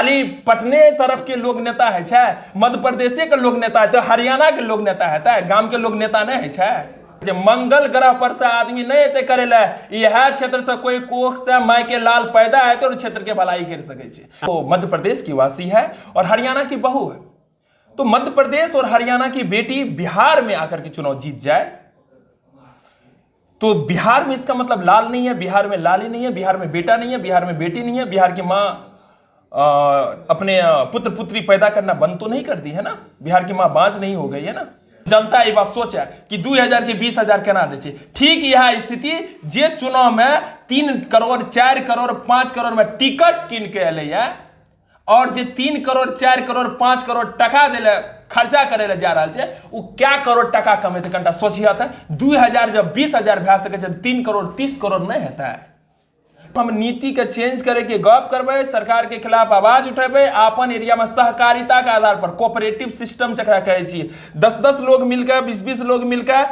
खाली पटने तरफ के लोग नेता है छे, मध्य प्रदेश के लोग नेता है, तो हरियाणा के लोग नेता है, गांव के लोग नेता नहीं है छे। मंगल ग्रह पर से आदमी नहीं एते करे ला, यह क्षेत्र से कोई कोख से माय के लाल पैदा है तो क्षेत्र के भलाई कर सके छे। तो मध्य प्रदेश की वासी है और हरियाणा की बहू है, तो मध्य प्रदेश और हरियाणा की बेटी बिहार में आकर के चुनाव जीत जाए तो बिहार में इसका मतलब लाल नहीं है, बिहार में लाली नहीं है, बिहार में बेटा नहीं है, बिहार में बेटी नहीं है, बिहार की मां अपने पुत्र पुत्री पैदा करना बंद तो नहीं कर दी है ना, बिहार की मां बांझ नहीं हो गई है ना। जनता ये बात सोचा कि 2000 के 20,000 केना दे छे। ठीक यह स्थिति जे चुनाव में 3 करोड़ 4 करोड़ 5 करोड़ में टिकट कीन के अले और जे 3 करोड़ 4 करोड़ 5 करोड़ टका देले खर्चा करे ले जा रहा है, वो क्या करोड़ टका कमेते कनटा सोचिए। 2000 जब 20,000 भा सके 3 करोड़ 30 करोड़ नहीं होता है। हम नीति के चेंज करे के गप करबे, सरकार के खिलाफ आवाज उठेबे, अपन एरिया में सहकारिता के आधार पर कोऑपरेटिव सिस्टम जकरा कहे छी, 10-10 लोग मिलकर 20-20 लोग मिलकर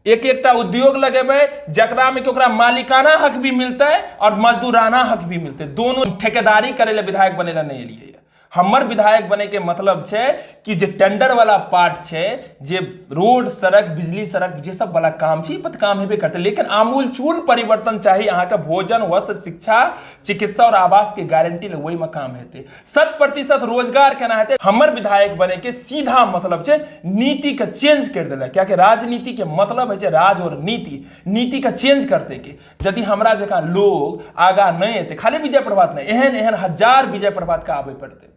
एक उद्योग लगेबे जकरा में ओकरा मालिकाना हक भी मिलते और मजदूराना हक भी मिलते। दोनों ठेकेदारी करे ले विधायक बने ला नहीं एलिए। हमर विधायक बने के मतलब छे कि जे टेंडर वाला पार्ट छे, जे रोड सड़क बिजली सड़क जे सब वाला काम छे पत काम हेबे करते, लेकिन आमूल चूल परिवर्तन चाहिए। यहाँ का भोजन वस्त्र शिक्षा चिकित्सा और आवास के गारंटी ले वही में काम हेते, 100% रोजगार केना हेते। हमर विधायक बने के सीधा मतलब छे नीति का चेंज कर देला, क्या कि राजनीति के मतलब है राज और नीति का चेंज करते के। यदि हमरा जका लोग आगा नहीं हेते, खाली विजय प्रभात नहीं, एहन हजार विजय प्रभात का आवे पड़ते।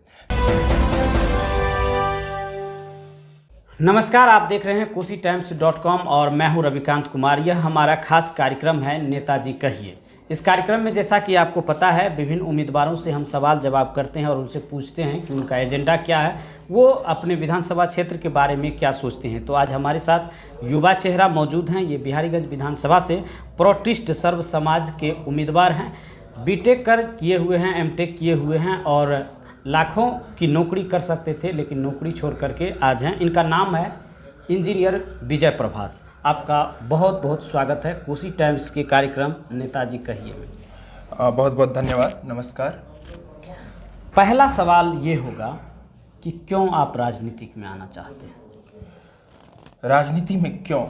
नमस्कार, आप देख रहे हैं KosiTimes.com और मैं हूं रविकांत कुमार। यह हमारा खास कार्यक्रम है नेताजी कहिए। इस कार्यक्रम में जैसा कि आपको पता है, विभिन्न उम्मीदवारों से हम सवाल जवाब करते हैं और उनसे पूछते हैं कि उनका एजेंडा क्या है, वो अपने विधानसभा क्षेत्र के बारे में क्या सोचते हैं। तो आज हमारे साथ युवा चेहरा मौजूद हैं। ये बिहारीगंज विधानसभा से प्रोटिस्ट सर्व समाज के उम्मीदवार हैं। बीटेक किए हुए हैं, एमटेक किए हुए हैं और लाखों की नौकरी कर सकते थे, लेकिन नौकरी छोड़ करके आज हैं। इनका नाम है इंजीनियर विजय प्रभात। आपका बहुत बहुत स्वागत है कोसी टाइम्स के कार्यक्रम नेताजी कहिए में। बहुत बहुत धन्यवाद, नमस्कार। पहला सवाल ये होगा कि क्यों आप राजनीति में आना चाहते हैं? राजनीति में क्यों?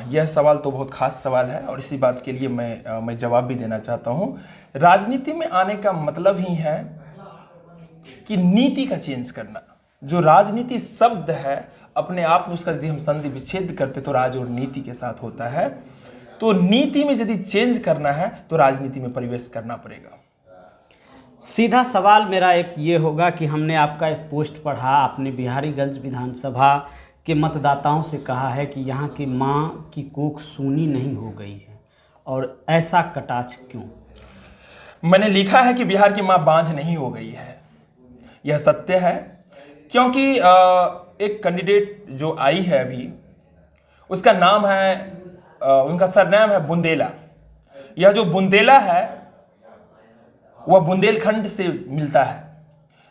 यह सवाल तो बहुत खास सवाल है और इसी बात के लिए मैं जवाब भी देना चाहता हूँ। राजनीति में आने का मतलब ही है कि नीति का चेंज करना। जो राजनीति शब्द है अपने आप में उसका यदि हम संधि विच्छेद करते तो राज और नीति के साथ होता है। तो नीति में यदि चेंज करना है तो राजनीति में प्रवेश करना पड़ेगा। सीधा सवाल मेरा एक ये होगा कि हमने आपका एक पोस्ट पढ़ा, आपने बिहारीगंज विधानसभा के मतदाताओं से कहा है कि यहाँ की माँ की कोख सूनी नहीं हो गई है, और ऐसा कटाक्ष क्यों? मैंने लिखा है कि बिहार की माँ बांझ नहीं हो गई है, यह सत्य है। क्योंकि एक कैंडिडेट जो आई है अभी, उसका नाम है उनका सरनेम है बुंदेला। यह जो बुंदेला है वह बुंदेलखंड से मिलता है।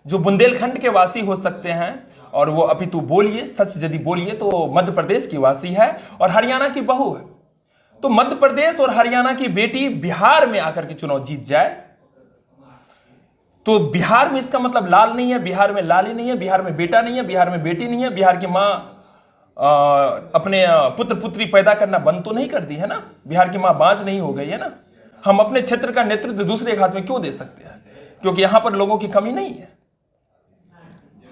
जो बुंदेलखंड के वासी हो सकते हैं और वो अपितु बोलिए, सच यदि बोलिए तो मध्य प्रदेश की वासी है और हरियाणा की बहू है। तो मध्य प्रदेश और हरियाणा की बेटी बिहार में आकर के चुनाव जीत जाए तो बिहार में इसका मतलब लाल नहीं है, बिहार में लाली नहीं है, बिहार में बेटा नहीं है, बिहार में बेटी नहीं है, बिहार की मां अपने पुत्र पुत्री पैदा करना बंद तो नहीं कर दी है ना, बिहार की मां बांझ नहीं हो गई है ना। हम अपने क्षेत्र का नेतृत्व दूसरे के हाथ में क्यों दे सकते हैं? क्योंकि यहां पर लोगों की कमी नहीं है।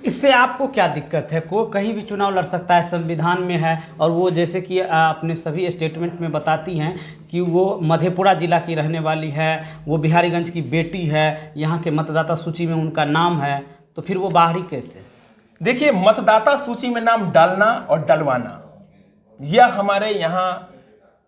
इससे आपको क्या दिक्कत है? कोई कहीं भी चुनाव लड़ सकता है, संविधान में है। और वो जैसे कि अपने सभी स्टेटमेंट में बताती हैं कि वो मधेपुरा जिला की रहने वाली है, वो बिहारीगंज की बेटी है, यहाँ के मतदाता सूची में उनका नाम है, तो फिर वो बाहरी कैसे? देखिए, मतदाता सूची में नाम डालना और डलवाना यह हमारे यहाँ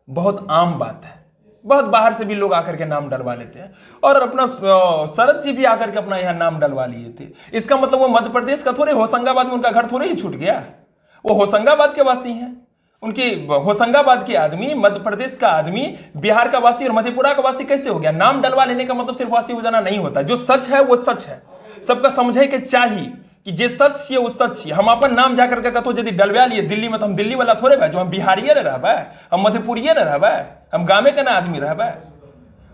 बहुत आम बात है। बहुत बाहर से भी लोग आकर के नाम डलवा लेते हैं और अपना शरद जी भी आकर के अपना यहाँ नाम डलवा लिए थे। इसका मतलब वो मध्य प्रदेश का थोड़े, होशंगाबाद में उनका घर थोड़े ही छूट गया, वो होशंगाबाद के वासी हैं। उनके होशंगाबाद के आदमी, मध्य प्रदेश का आदमी बिहार का वासी और मधेपुरा का वासी कैसे हो गया? नाम डलवा लेने का मतलब सिर्फ वासी हो जाना नहीं होता। जो सच है वो सच है, सबका समझे के चाहिए कि जे सच छिए वो सच छिए। हम अपन नाम जाकर के कतो यदि डलवा लिए दिल्ली में तो हम दिल्ली वाला थोड़े बा, जो हम बिहारिये न रहबे, हम मधेपुरिये न रहबे, हम गामे के ना आदमी रहबे।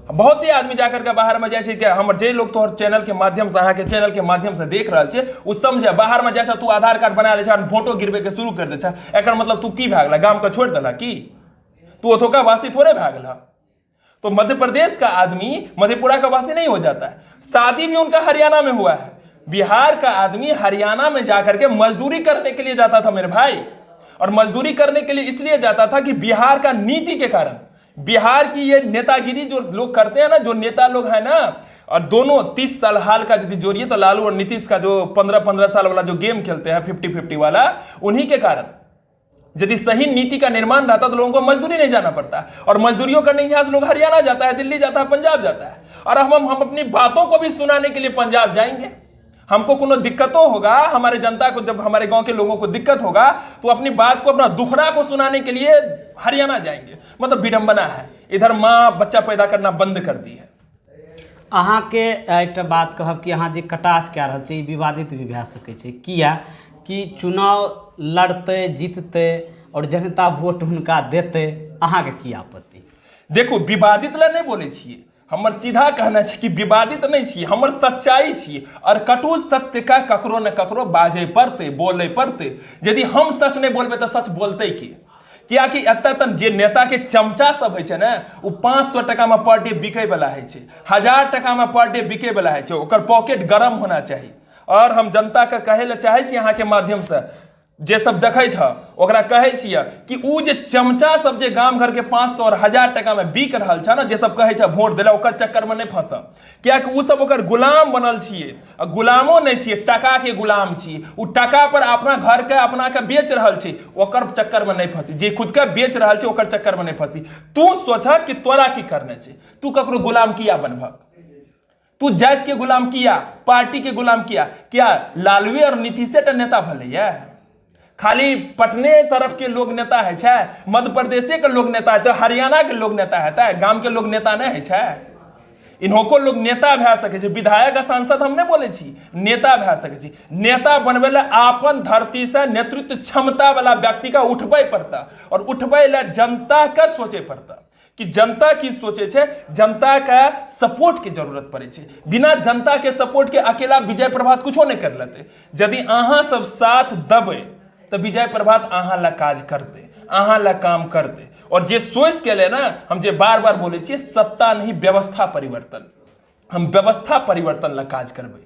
बहुत ही आदमी जाकर के बाहर में जाए कि हमर जे लोग तोहर चैनल के माध्यम से अहाँ के चैनल के माध्यम से देख रहा छे उ समझे बाहर में जाए तू आधार कार्ड बना ले फोटो गिरबे के शुरू कर दे छा एकर मतलब तू की भए गेला गांव के छोड़ देला की तू ओतोका वासी थोड़े भए गेला। तो मध्य प्रदेश का आदमी मधेपुरा का वासी नहीं हो जाता है। शादी भी उनका हरियाणा में हुआ है। बिहार का आदमी हरियाणा में जाकर के मजदूरी करने के लिए जाता था मेरे भाई, और मजदूरी करने के लिए इसलिए जाता था कि बिहार का नीति के कारण, बिहार की ये नेतागिरी जो लोग करते हैं ना, जो नेता लोग हैं ना, और दोनों 30 साल हाल का यदि जोड़िए तो लालू और नीतीश का जो 15-15 साल वाला जो गेम खेलते हैं 50-50 वाला, उन्हीं के कारण यदि सही नीति का निर्माण रहता तो लोगों को मजदूरी नहीं जाना पड़ता। और मजदूरियों करने के यहाँ से लोग हरियाणा जाता है, दिल्ली जाता है, पंजाब जाता है। और हम अपनी बातों को भी सुनाने के लिए पंजाब जाएंगे। हमको कोनो दिक्कतों होगा, हमारे जनता को जब हमारे गांव के लोगों को दिक्कत होगा तो अपनी बात को अपना दुखड़ा को सुनाने के लिए हरियाणा जाएंगे। मतलब विडंबना है, इधर माँ बच्चा पैदा करना बंद कर दी है। अहाँ के एक बात कहब कि अहाँ जे कटास कए रहल छै, ई विवादित भी भए सकै छै, किया कि चुनाव लड़ते जीतते और जनता वोट हुनका देते, अहाँके की आपत्ति? देखो, विवादित ला नहीं बोले छिए, हमर सीधा कहना है कि विवादित नहीं छिए, हमर सच्चाई छिए। और कटु सत्य का ककरो न ककरो बाजे पड़ते, बोले पड़ते। यदि हम सच नहीं बोलबे तो सच बोलते की? क्या कि एत तक जे नेता के चमचा सब है ना, वो 500 टका में पर डे बिके वाला है, 1000 टका में पर डे बिके वाला है, ओकर पॉकेट गरम होना चाहिए। और हम जनता के कहे ला चाहे छी, यहाँ के माध्यम से जे सब देखे छ ओकरा कहे छिए कि उ जे चमचा सब जे गांव घर के 500 और 1000 टका में बिक रहल छ ना, जे सब कहे छ वोट देला, ओकर चक्कर में नहीं फंस। क्या कि उ सब ओकर गुलाम बनल छिए। गुलामो नहीं छिए, टका के गुलाम छिए। उ टका पर अपना घर के अपना के बेच रहल छी, ओकर चक्कर में नहीं फंसी। जे खुद के बेच रहल छी ओकर चक्कर में नहीं फंसी। तू सोचा कि तोरा की करने छै, तू ककरो गुलाम किया बनभक? तू जात के गुलाम किया, पार्टी के गुलाम किया? क्या लालू और नीतीश नेता भले? खाली पटने तरफ के लोग नेता है, मध्य प्रदेश के लोग नेता है, हरियाणा के लोग नेता है, गांव के लोग नेता नहीं है। इनको लोग नेता भए सके, विधायक सांसद हम नहीं बोले छी, नेता भए सके। नेता बनबे ला अपन धरती से नेतृत्व क्षमता वाला व्यक्ति का उठबे पड़ता, और उठबे ला जनता का सोचे पड़ता कि जनता की सोचे छे, जनता का सपोर्ट की जरूरत पड़े छे। बिना जनता के सपोर्ट के अकेला विजय प्रभात कुछो नहीं कर लेते। यदि अहाँ सब साथ दबे तो विजय प्रभात अहाँ ला काज करते, अहाँ ला काम करते। और जे सोच के ले ना, हम जे बार बार बोले छे, सत्ता नहीं व्यवस्था परिवर्तन। हम व्यवस्था परिवर्तन ला काज करबे,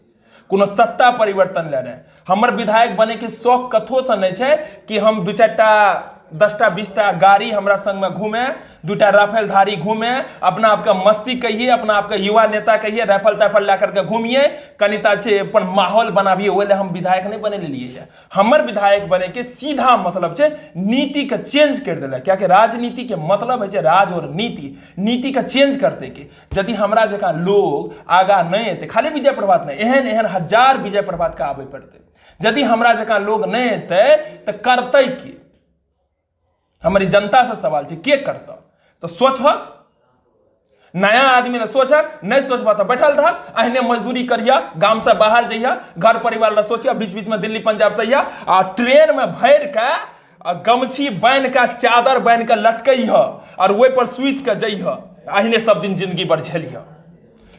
कोनो सत्ता परिवर्तन ले रहे। हमर विधायक बने के शौक कथो से नहीं छे कि हम 2-4टा 10टा 20टा गाड़ी हमरा संग में घूमे, 2टा राफेल धारी घूमे, अपना आपका मस्ती कहिए, अपना आपका युवा नेता कहिए, राफेल ताफेल ला करके घूमिए, कनिता छे अपन माहौल बनाबिए। ओले हम विधायक नहीं बने लिए। हमर विधायक बने के सीधा मतलब छे नीति के चेंज कर देला। क्या कि राजनीति के मतलब है राज और नीति, नीति का चेंज करते के। यदि हमरा जका लोग आगा नहीं अते, खाली विजय प्रभात नहीं, एहन एहन हजार विजय प्रभात का आबे पड़ते। यदि हमरा जका लोग नहीं अते तो करते के? हमारी जनता से सवाल है, के करता? तो सोच, नया आदमी ने सोच, नहीं सोचबा तो बैठल रह, अहने मजदूरी करिया, गांव से बाहर जइया, घर परिवार ला सोचिया, बीच बीच में दिल्ली पंजाब से आ ट्रेन में भर के गमछी बांध के, चादर बांध के लटकई और वही पर सुत के जइह, अहने सब दिन जिंदगी भर झेलिह।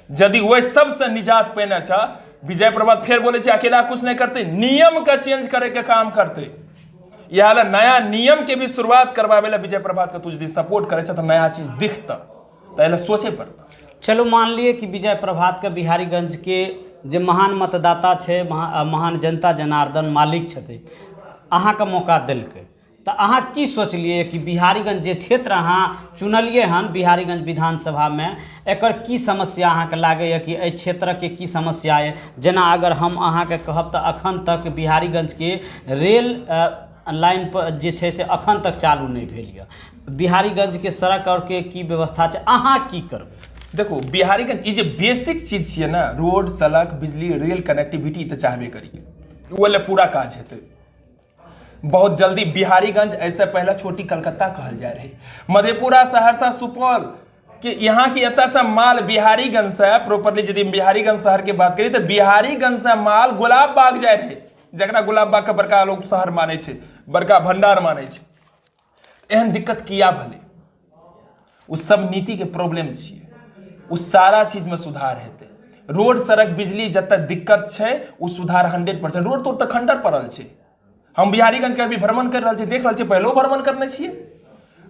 यदि वही सबसे निजात पेना चाह, विजय प्रभात फिर बोले अकेला कुछ नहीं करते, नियम का चेंज करे के काम करते। यह नया नियम के भी शुरुआत करवावे ला विजय प्रभात का तुझ दी सपोर्ट करे तो नया चीज दिखता, तो सोचे पड़ता। चलो मान लिए कि विजय प्रभात के बिहारीगंज के जे महान मतदाता छे, महान जनता जनार्दन मालिक छथिन, अहाँ का मौका दिलकै, तो अहाँ की सोचलिए कि बिहारीगंज जे क्षेत्र अहाँ चुनलिए हन बिहारीगंज विधानसभा में, एकर की समस्या अहाँ के लागैए कि एहि क्षेत्र के की समस्या है? जना अगर हम अहाँ के कहब तो अखन तक बिहारीगंज के रेल लाइन पर जे छे से अखन तक चालू नहीं भेल यऽ। बिहारीगंज के सड़क और के की व्यवस्था छे, अहाँ की करबै? देखो, बिहारीगंज ये जो बेसिक चीज छे ना, रोड, सड़क, बिजली, रेल कनेक्टिविटी तो चाहबे करिए, वो ले पूरा काज हेतै बहुत जल्दी। बिहारीगंज ऐसे पहले छोटी कलकत्ता कहल जाए रहे। मधेपुरा, सहरसा, सुपौल कि यहाँ की एत से माल बिहारीगंज से प्रॉपरली, यदि बिहारीगंज शहर के बात करी तो बिहारीगंज से माल गुलाब बाग जाए रहे, जकरा गुलाब बाग के बड़का लोग शहर माने छे, बड़का भंडार माने छे। एहन दिक्कत किया भले, उस सब नीति के प्रॉब्लम छिए। उ सारा चीज में सुधार हेतै। रोड सड़क बिजली जतऽ दिक्कत छै उ सुधार 100%। रोड तो खंडर पड़ल छै। हम बिहारीगंज के अभी भ्रमण कर रहल छी, देख रहल छी, पहिलो भ्रमण करने छियै।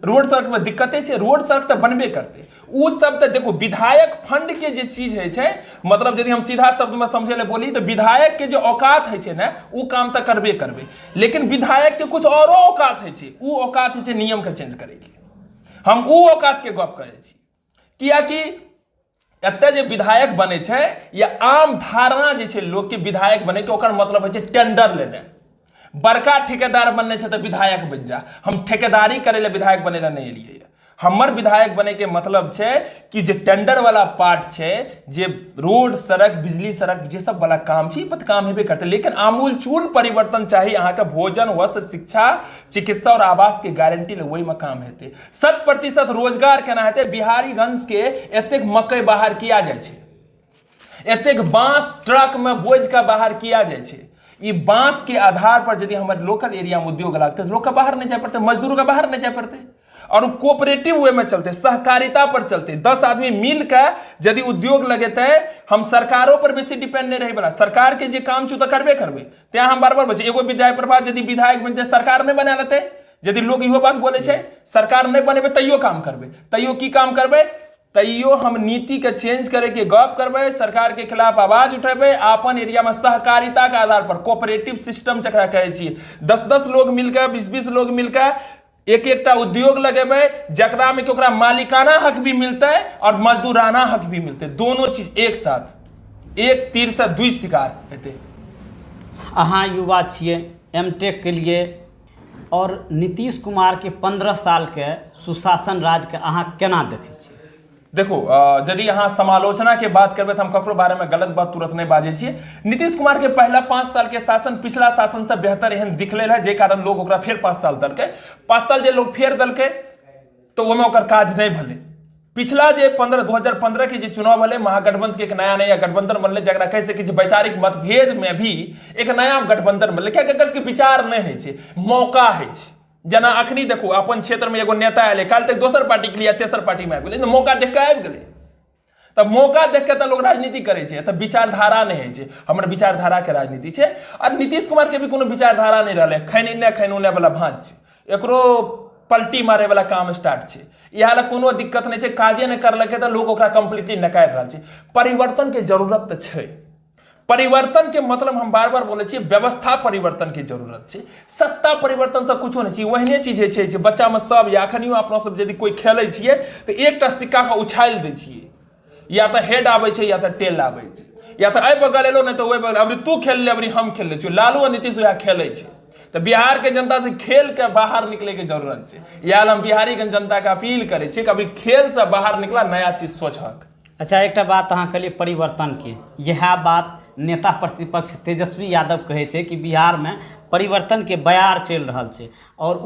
रोड सड़क में दिक्कते छै, रोड सड़क तो बनबे करते। उ सब तो देखो विधायक फंड के जे चीज है छै, मतलब यदि हम सीधा शब्द में समझे ले बोली तो विधायक के जो औकात है छै ना, उ काम तो करबे करबे, लेकिन विधायक के कुछ औरो औकात है छै। उ औकात है छै नियम के चेंज करे के। हम उ औकात के गप करे छी, कियाकि एतऽ जे विधायक बने छै या आम धारणा जे छै लोग के विधायक बने के, ओकर मतलब है छै टेंडर लेने। बड़का ठेकेदार बनने छै तो विधायक बन जा। हम ठेकेदारी करे ले विधायक बने ला नहीं एलिए। हमर विधायक बने के मतलब छै कि जे टेंडर वाला पार्ट छै, जे रोड सड़क बिजली सड़क जे सब वाला काम छै, पर काम हेबे करते, लेकिन आमूल चूल परिवर्तन चाहिए। अहाँ के भोजन वस्त्र शिक्षा चिकित्सा और आवास के गारंटी ले वही में काम हेतै। 100% रोजगार केना हेतै? बिहारीगंज के एतेक मकई बाहर किया जाय छै, एतेक बांस ट्रक में बोझ का बाहर किया जाय छै। ई बांस के आधार पर यदि हमारे लोकल एरिया में उद्योग लगते तो लोग का बाहर नहीं जाए पड़ते, मजदूरों का बाहर नहीं जाए पड़ते, और कोऑपरेटिव वे में चलते, सहकारिता पर चलते। 10 आदमी मिलकर यदि उद्योग लगेते, हम सरकारों पर बेसी डिपेंड नहीं रही बना। सरकार के जे काम छू तो करबे करबे, त्या हम बार बार बचे। एगो विधायक प्रभाव यदि विधायक बनते, सरकार नहीं बना लेते। यदि लोग इहो बात बोले छै सरकार नहीं बनेबे तैयो काम करबे, तैयो की काम करबे? तैयो हम नीति के चेंज करे के गप करबे, सरकार के खिलाफ आवाज उठेबे। अपन एरिया में सहकारिता के आधार पर कोऑपरेटिव सिस्टम जकरा कहे छियै, 10-10 लोग मिलकर 20-20 लोग मिलकर एक-एकटा उद्योग लगेबे, जकरा में ओकरा मालिकाना हक भी मिलते और मजदूराना हक भी मिलते। दोनों चीज एक साथ, एक तीर से 2 शिकार हेतै। अहाँ युवा छियै, एमटेक के लिए, और नीतीश कुमार के 15 साल के सुशासन राज के अहाँ केना देखै छियै? देखो, यदि अहाँ समालोचना के बात करबे तो हम ककरो बारे में गलत बात तुरंत नहीं बाजे छियै। नीतीश कुमार के पहला 5 साल के शासन पिछला शासन से बेहतर एहन दिखले है, जे कारण लोग ओकरा फेर 5 साल दलके। 5 साल जे लोग फेर दलके तो ओमे ओकर काज नहीं भले। पिछला जे 2015 के जे चुनाव भले, महागठबंधन के एक नया गठबंधन बनले, जकरा कह सकै छी वैचारिक मतभेद में भी एक नया गठबंधन बनले। क्या के विचार नहीं है छै, मौका है छै। जना अखनी देखो अपन क्षेत्र में एगो नेता आए, कल तक दोसर पार्टी के लिए तेसर पार्टी में आबि गेलै, मौका देख के आबि गेलै। तब मौका देख के तो लोग राजनीति करे छै, तब विचारधारा नहीं है छै। हमर विचारधारा के राजनीति छै। और नीतीश कुमार के भी कोनो विचारधारा नहीं रहले, खैन उने वाला भांज छै, एकरो पलटी मारे वाला काम स्टार्ट छै। इहा ला कोनो दिक्कत नहीं छै, काजे नहीं करलकै तो लोग ओकरा कंप्लीटली नकार रहल छै। परिवर्तन के जरूरत तो छै। परिवर्तन के मतलब हम बार बार बोले छियै, व्यवस्था परिवर्तन की जरूरत छै। सत्ता परिवर्तन से कुछो नहीं छै। वहने चीज है जे बच्चा में सब, या अखनियो अपना सब यदि कोई खेले छियै तो एकटा सिक्का के उछाल दै छियै, या तो हेड आबै छै या तो टेल आबै छै, या तो एहि बगल एलो नहीं तो ओहि बगल। अभी तू खेल ले, अभी हम खेल ले छियै। लालू और नीतीश वएह खेले छै। तो बिहार के जनता से खेल के बाहर निकले के जरूरत छै। या हम बिहारीगंज जनता के अपील करे छियै कि अभी खेल से बाहर निकला, नया चीज सोचक। अच्छा, एकटा बात अहाँ कहलिए परिवर्तन के, यह बात नेता प्रतिपक्ष तेजस्वी यादव कहे छै कि बिहार में परिवर्तन के बयार चल रहा छै, और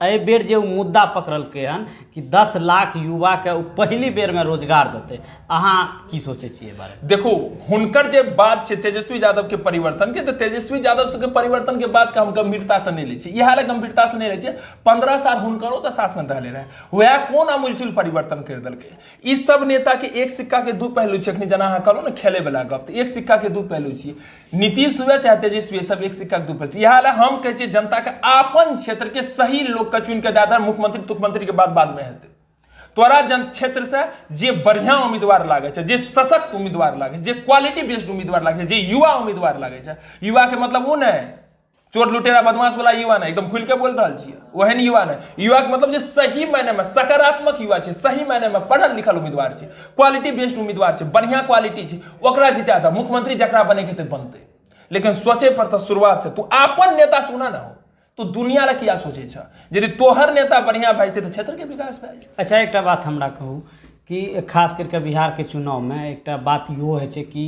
एहि बेर जे मुद्दा पकड़लकै हन कि 10 लाख युवा के पहली बेर में रोजगार देते, अहाँ की सोचे छियै बारे में? देखो, हुनकर जे बात छै तेजस्वी यादव के परिवर्तन के, तो तेजस्वी यादव के परिवर्तन के बात के हम गंभीरता से नहीं ले छियै। इहा ले गंभीरता से नहीं ले छियै। 15 साल हुनकरो तो शासन रहले रहे, वह कोन अमूलचूल परिवर्तन कर देलकै। ई सब नेता के एक सिक्का के 2 पहलू छै। अखनी जना अहाँ कहलहुँ ने खेले वाला गप, तो एक सिक्का के 2 पहलू छियै। नीतीश हुए चाहे तेजस्वी, सब एक सिक्का के 2 पहलू। इहा ले हम कहै छियै जनता के अपन क्षेत्र के सही लोग के चुन के दादा मुख्यमंत्री तुख्यमंत्री के बाद में हेतै। तोरा जन क्षेत्र से जे बढ़िया उम्मीदवार लागे छै, जे सशक्त उम्मीदवार लागे छै, जे क्वालिटी बेस्ड उम्मीदवार लागे छै, जे युवा उम्मीदवार लागे छै। युवा के मतलब वो नहीं चोर लुटेरा बदमाश वाला युवा नहीं, एकदम खुल के बोल रहा छियै, ओहन युवा नहीं। युवा के मतलब जे सही मायने में सकारात्मक युवा छै, सही मायने में पढ़ल लिखल उम्मीदवार छै, क्वालिटी बेस्ड उम्मीदवार छै, बढ़िया क्वालिटी छै, ओकरा जिता दे। मुख्यमंत्री जकरा बने के बनते, लेकिन सोचे पर तो शुरुआत से तू अपन नेता चुना ना हो, तो दुनिया ला किया सोचे छ। यदि तोहर नेता बढ़िया भजते तो क्षेत्र के विकास भए जेतै। अच्छा, एकटा बात हमरा कहू कि खास करके बिहार के चुनाव में एकटा बात इहो होइ छै कि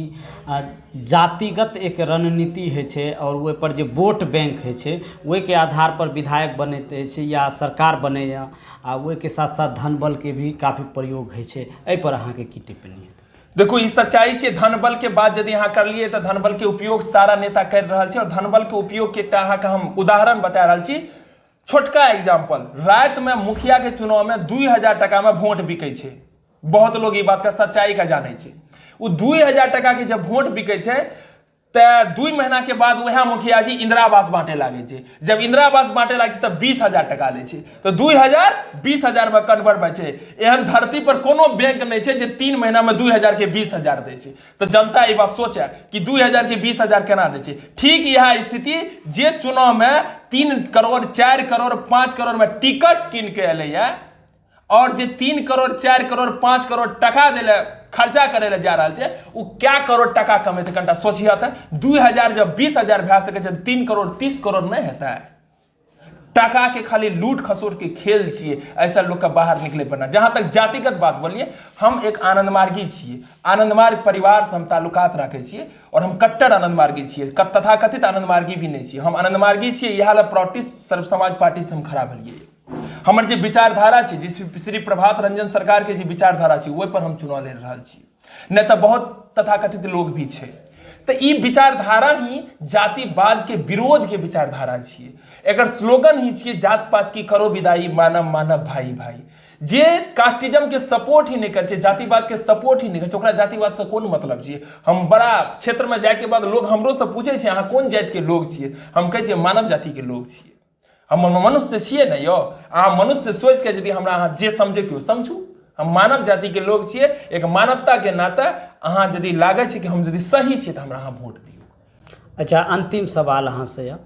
जातिगत एक रणनीति होइ छै, और ओहि पर जे वोट बैंक होइ छै ओहि के आधार पर विधायक बनैत छै या सरकार बनैया, आ ओहि के साथ साथ धन बल के भी काफ़ी प्रयोग होइ छै। एहि पर अहाँ के की टिप्पणी है? देखो, ई सच्चाई छै। धन बल के बात यदि अहाँ कर लिए तो धन बल के उपयोग सारा नेता कर रहा है, और धन बल के उपयोग के एकटा अहाँ के हम उदाहरण बता रहा छी। छोटका एग्जाम्पल, रात में मुखिया के चुनाव में 2000 टका में वोट बिकै छै। बहुत लोग ई बात का सच्चाई का जाने छे। वो 2000 टका के जब वोट बिके छे ते 2 महीना के बाद वह मुखिया जी इंदिरा आवास बांटे लागे छे। जब इंदिरा आवास बांटे लागे तब 20,000 टका ले छे, तो 2000 20,000 में कन्वर्ट भय छे। एहन धरती पर कोनो बैंक नहीं छे जे 3 महीना में 2000 के 20,000 दे छे। तो जनता ये बात सोचे कि 2000 के 20,000 केना दे छे। ठीक यह स्थिति जे चुनाव में 3 करोड़ 4 करोड़ 5 करोड़ में टिकट कीन के अले और जे 3 करोड़ 4 करोड़ 5 करोड़ टका दिले खर्चा करे ले जा रहा है, वो क्या करोड़ टका कमेते कनिटा सोचिए। 2000 जब 20,000 भए सके 3 करोड़ 30 करोड़ नहीं होता है। टका के खाली लूट खसोट के खेल छिए, ऐसा लोग का बाहर निकले पड़ना। जहां तक जातिगत बात बोलिए, हम एक आनंदमार्गी छिए, आनंदमार्ग परिवार से हम ताल्लुकात रखे छिए और हम कट्टर आनंदमार्गी छिए, तथाकथित आनंदमार्गी भी नहीं छिए। हम आनंदमार्गी छिए, यह प्रोटिस्ट सर्व समाज पार्टी से हम खड़ा भेलिए। हमर जे विचारधारा छै, जिस श्री प्रभात रंजन सरकार के जे विचारधारा छै, ओहि पर हम चुनाव ले रहल छी। नहीं तो बहुत तथाकथित लोग भी छै, तो ई विचारधारा ही जातिवाद के विरोध के विचारधारा छिए। एकर स्लोगन ही छिए जात पात की करो विदाई, मानव मानव भाई भाई। जे कास्टिज्म के सपोर्ट ही नहीं करे छै, जातिवाद के सपोर्ट ही नहीं करे छै, ओकरा जातिवाद से कोन मतलब छिए। हम बड़ा क्षेत्र में जाए के बाद लोग हमरो से पूछे छै अहाँ कोन जाति के लोग छिए, हम कहे छिए मानव जाति के लोग छिए। हम मनुष्य छिए ने यो, अहाँ मनुष्य सोच के यदि हमरा अहाँ जे समझे के समझू, हम मानव जाति के लोग छिए। एक मानवता के नाते अहाँ यदि लागे छै कि हम यदि सही छिए तो हमरा अहाँ वोट दियौ। अच्छा, अंतिम सवाल अहाँ से यऽ,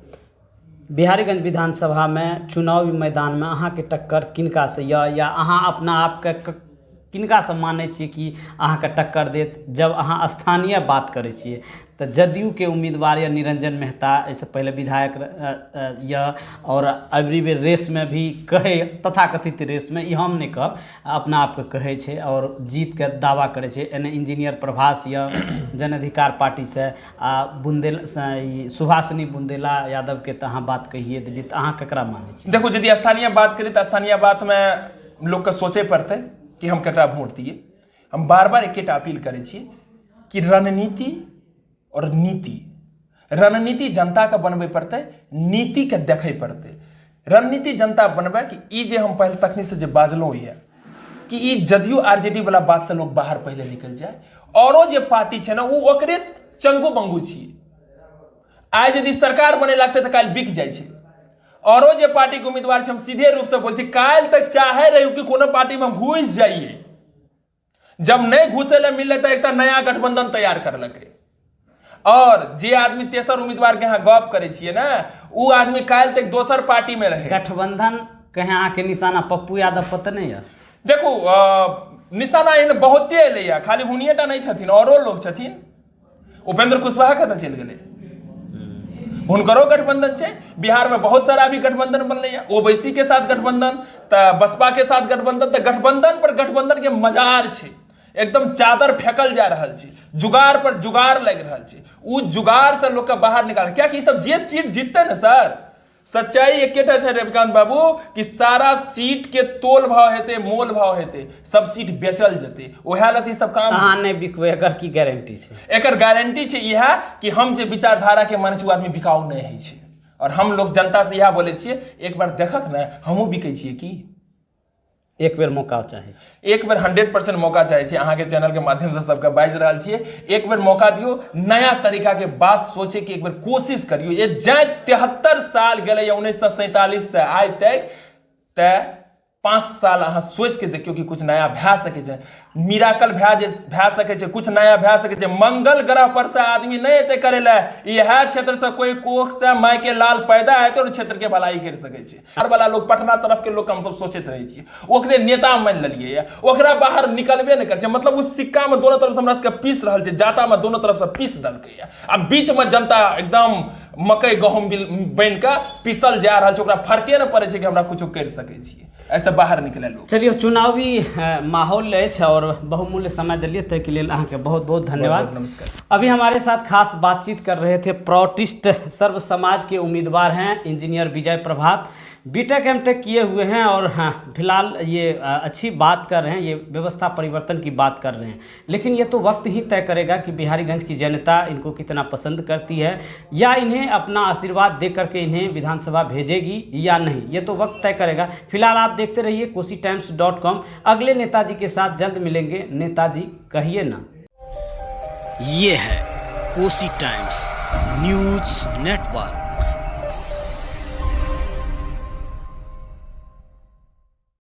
बिहारीगंज विधानसभा में चुनावी मैदान में अहाँ के टक्कर किनका से यऽ, या अहाँ अपना आप के किनका से मानै छिए कि अहाँ के टक्कर देत। जब अहाँ स्थानीय बात करै छिए तो जदयू के उम्मीदवार या निरंजन मेहता, इससे पहले विधायक यऽ, और अबरी बेर रेस में भी कहे तथाकथित रेस में, ई हम नहीं कहब, अपना आप के कहे छे और जीत के दावा करे छे। एने इंजीनियर प्रभास यऽ जन अधिकार पार्टी से, सुभाषिनी बुंदेला यादव के तो अहाँ बात कहिए दिली, तो अहाँ ककरा मानै छी? देखो, यदि स्थानीय बात करी तो स्थानीय बात में लोग के सोचे पड़ते कि हम ककरा वोट दिए। हम बार बार एकेटा अपील करे छिए कि रणनीति और नीति, रणनीति जनता के बनबे पड़ते, नीति के देखे पड़ते। रणनीति जनता बनबे कि ई जे हम पहले तखनी से जे बाजलो ये कि ई जदयू आरजेडी वाला बात से लोग बाहर पहले निकल जाए। औरो जे पार्टी छे ना, वो ओकरे चंगू बंगू छिए। आज यदि सरकार बने लगते तो काल बिक जाए छे। औरो जे पार्टी के उम्मीदवार छे, हम सीधे रूप से बोल छी, काल तक चाहे रही कि कोनो पार्टी में घुस जाइए, जब नहीं घुसे ला मिले तो एक नया गठबंधन तैयार कर लगे। और जे आदमी तेसर उम्मीदवार के यहाँ गप करे छिए ना, वो आदमी काल तक दोसर पार्टी में रहे। गठबंधन कहे अहाँ के निशाना पप्पू यादव पता नहीं है? देखो, निशाना इन बहुते अले, खाली हुनिएटा नहीं छथिन, औरो लोग छथिन। उपेंद्र कुशवाहा कतऽ चलि गेलै, हुनकरो गठबंधन छे। बिहार में बहुत सारा भी गठबंधन बनले, ओबीसी के साथ गठबंधन, तो बसपा के साथ गठबंधन, तो गठबंधन पर गठबंधन के मजार छे। एकदम चादर फेंकल जा रहा है, जुगाड़ पर जुगाड़ लग रहा है। उ जुगाड़ से लोग का बाहर निकाल, क्या कि सब जे सीट जीतते ना सर, सच्चाई एकेटा है रविकांत बाबू कि सारा सीट के तोल भाव हेते, मोल भाव हेते, सब सीट बेचल जते। ओहे लती सब काम अहाँ नहीं बिकबे, एकर की गारंटी छे? एकर गारंटी छे यह कि हम जे विचारधारा के माने छी आदमी बिकाऊ नहीं है छे। और हम लोग जनता से यह बोले छिए, एक बार देखक ना, हमहू बिकै छिए कि एक बेर मौका चाहिए, एक बेर 100% मौका चाहिए। अहाँ के चैनल के माध्यम से सबके बाज रहा छिए, एक बेर मौका दियो, नया तरीका के बात सोचे कि एक बेर कोशिश करियो। ये जाए 73 साल गए 1947 से आज तक 5 साल अहाँ सोच के देखियो कि कुछ नया भै सके छै, मिराकल भै सके छै, कुछ नया भै सके छै। मंगल ग्रह पर से आदमी नहीं एते करे ला, यह क्षेत्र से कोई कोख से माय के लाल पैदा हेते और क्षेत्र के भलाई कर सके छै। हर वाला लोग पटना तरफ के लोग हम सब सोचते रहे छी, ओकरे नेता मान लेलिए, ओकरा बाहर निकलबे नहीं करे छै। मतलब उस सिक्का में दोनों तरफ से हमरा सबके पीस रहल छै, जाता में दोनों तरफ से पीस दलकै। अब बीच में जनता एकदम मकई गहूम बन के पीसल जा रहा है, ओकरा फर्के न पड़े छै कि हमरा कुछ कर सके छी, ऐसे बाहर निकले लोग। चलिए, चुनावी माहौल है और बहुमूल्य समय दिलिए, तय के लिए अहाँके बहुत बहुत धन्यवाद। नमस्कार। अभी हमारे साथ खास बातचीत कर रहे थे प्रोटिस्ट सर्व समाज के उम्मीदवार हैं इंजीनियर विजय प्रभात, बीटेक एमटेक किए हुए हैं और हाँ फिलहाल ये अच्छी बात कर रहे हैं, ये व्यवस्था परिवर्तन की बात कर रहे हैं। लेकिन ये तो वक्त ही तय करेगा कि बिहारीगंज की जनता इनको कितना पसंद करती है या इन्हें अपना आशीर्वाद दे करके इन्हें विधानसभा भेजेगी या नहीं, ये तो वक्त तय करेगा। फिलहाल आप देखते रहिए KosiTimes.com। अगले नेताजी के साथ जल्द मिलेंगे। नेताजी कहिए ना। ये है कोसी टाइम्स न्यूज़ नेटवर्क।